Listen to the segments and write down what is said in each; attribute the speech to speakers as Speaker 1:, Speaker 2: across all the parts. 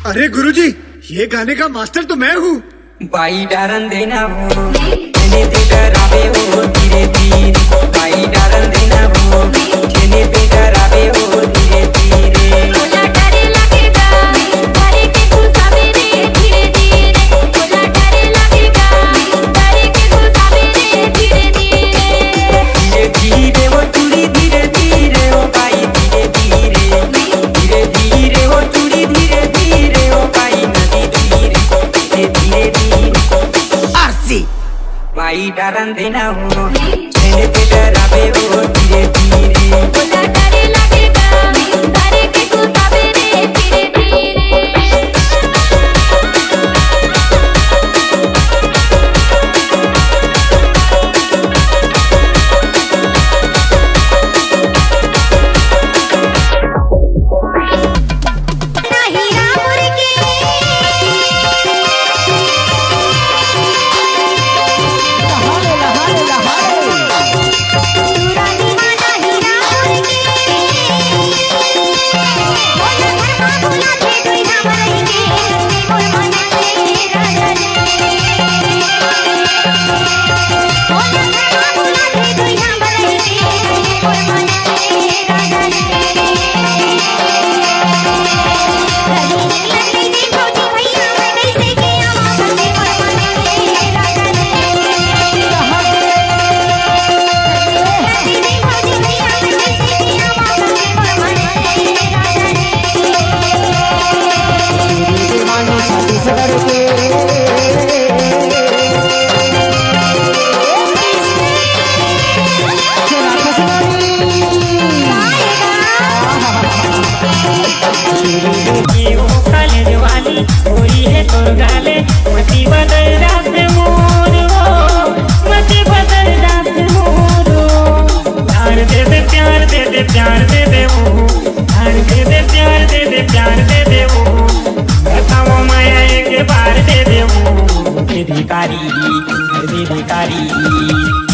Speaker 1: अरे गुरुजी, ये गाने का मास्टर तो मैं हूँ।
Speaker 2: बाई डारन देना वो ठेने पे डरावे हो धीरे धीरे, बाई डारन देना वो ठेने पे डरावे हो धीरे धीरे।
Speaker 3: बोला डरे लगेगा डरे के तू सवेरे धीरे धीरे, बोला डरे लगेगा डरे के तू सवेरे धीरे धीरे।
Speaker 2: धीरे धीरे वो चूड़ी धीरे धीरे ओ बाई धीरे धीरे, धीरे धीरे वो चूड़ी धीरे धीरे ओ बाई नदी धीरे धीरे धीरे। आरसी बाई डारन देना वो ठेने पे डरावे हो धीरे धीरे,
Speaker 3: बोला डरे लगेगा डरे के तू सवेरे धीरे धीरे।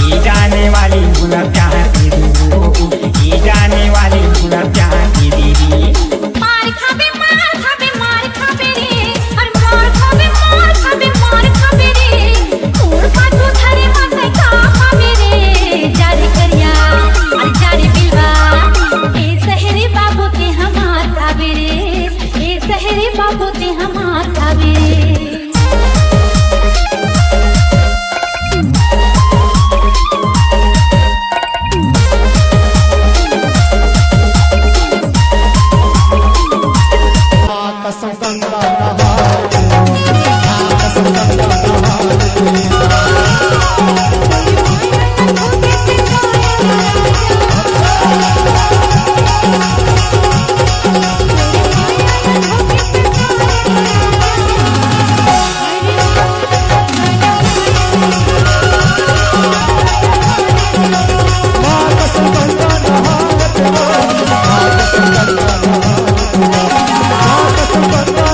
Speaker 2: ये जाने वाली गुलाब चाहती दीदी, ये जाने वाली गुलाब चाहती दीदी।
Speaker 3: मार खाबे मार खाबे रे, और मार खाबे रे, मोर पाछू धरे माथे का खाबे रे। जारे करिया और जारे बिलवा, ए सहरे बाबू ते हमार खाबे रे, ए सहरे बाबू ते हमार खाबे रे।
Speaker 4: Bye.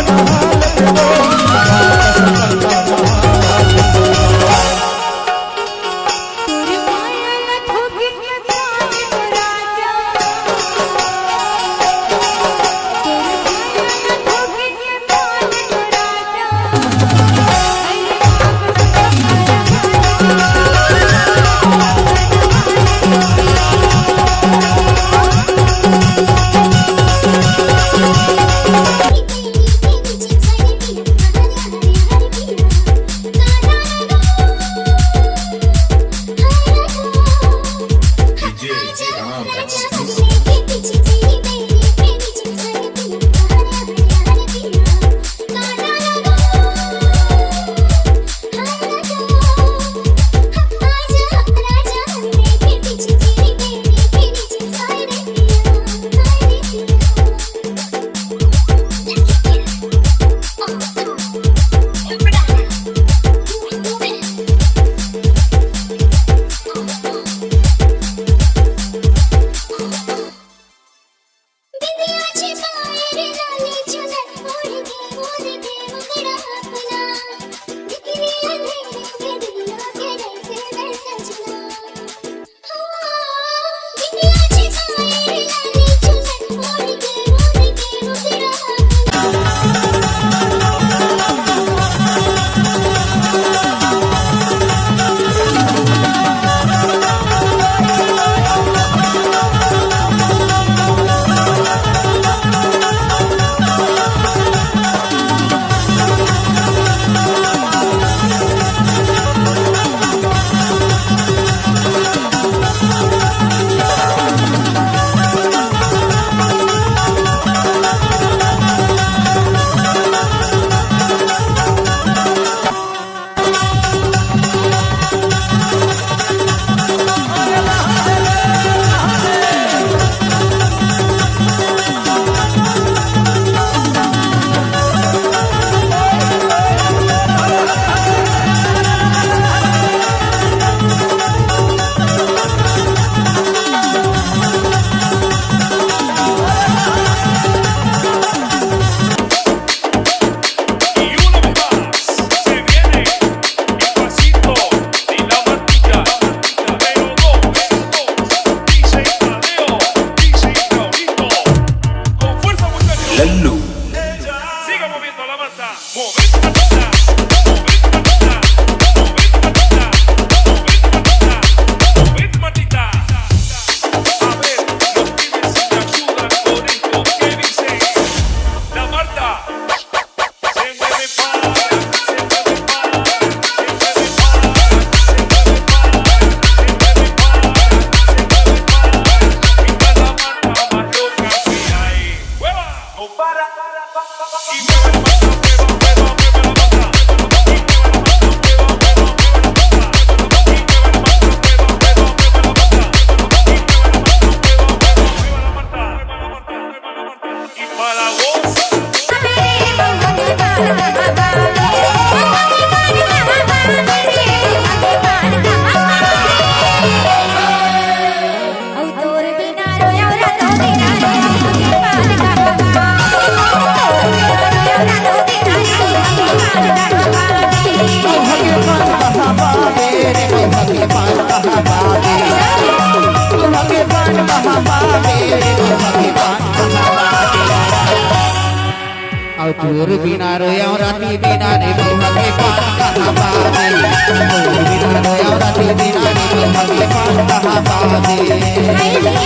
Speaker 4: चोर बिना रोया राती बिना रे भगे पान कहाँ बाजे चोर बिना रोया राती बिना रे भगे पान कहाँ बाजे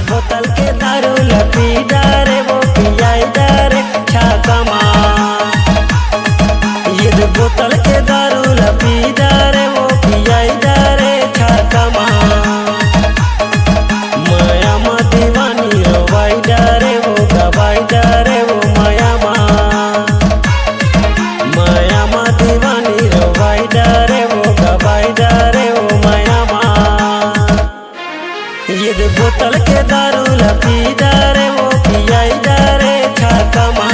Speaker 5: बोतल के दारू लपी डारे वो पियाई डारे छाकमा ये बोतल के दारू लपी डारे वो पियाई डारे छाकमा माया मा दीवानी रोवाई डारे वो गवाई डारे वो माया मा दीवानी रोवाई डारे वो गवाई डारे वो माया मा ये बोतल के दारू लपी डारे वो पियाई डारे छाकमा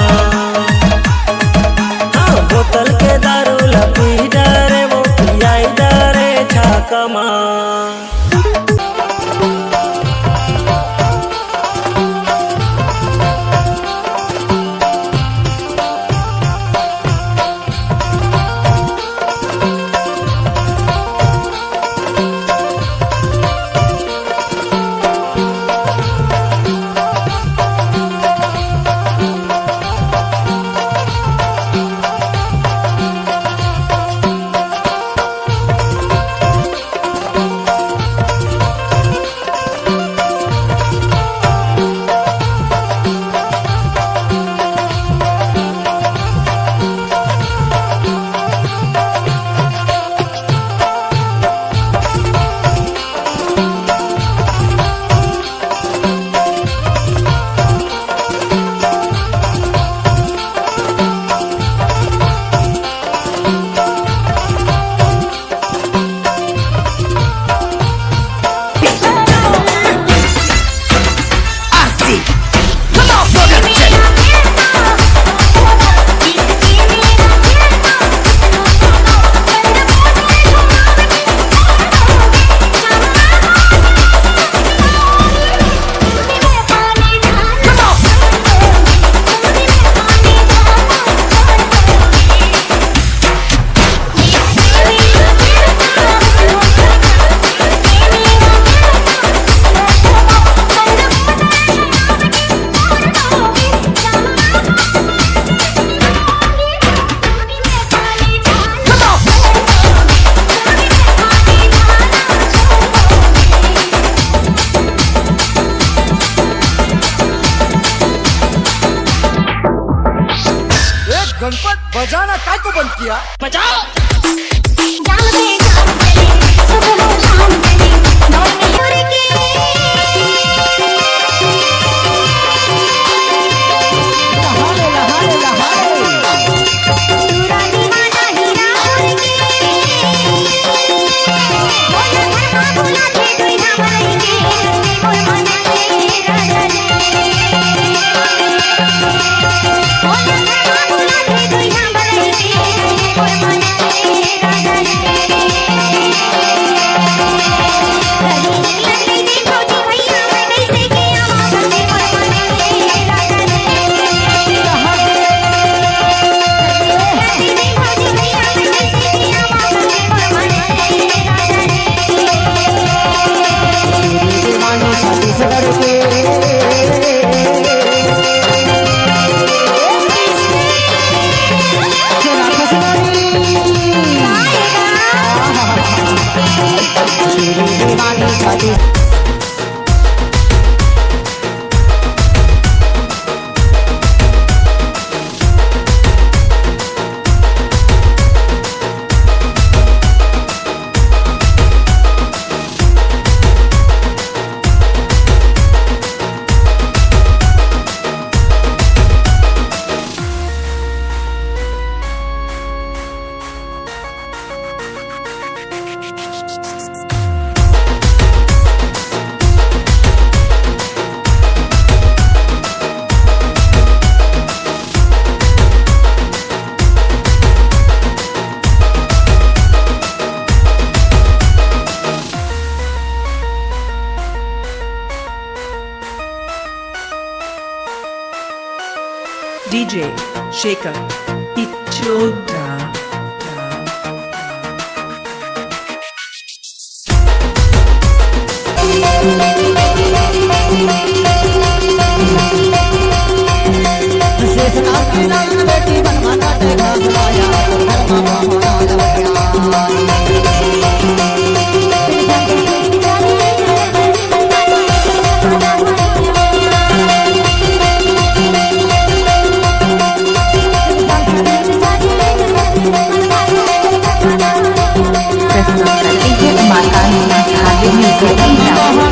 Speaker 5: हाँ बोतल के दारू लपी डारे वो पियाई डारे छाकमा
Speaker 1: गणपत बजाना काय को बंद किया?
Speaker 5: बजाओ
Speaker 3: Bye.
Speaker 6: DJ Shaker Ichoda.
Speaker 7: प्रस्तुत करती है माता महाकाली म्यूजिक।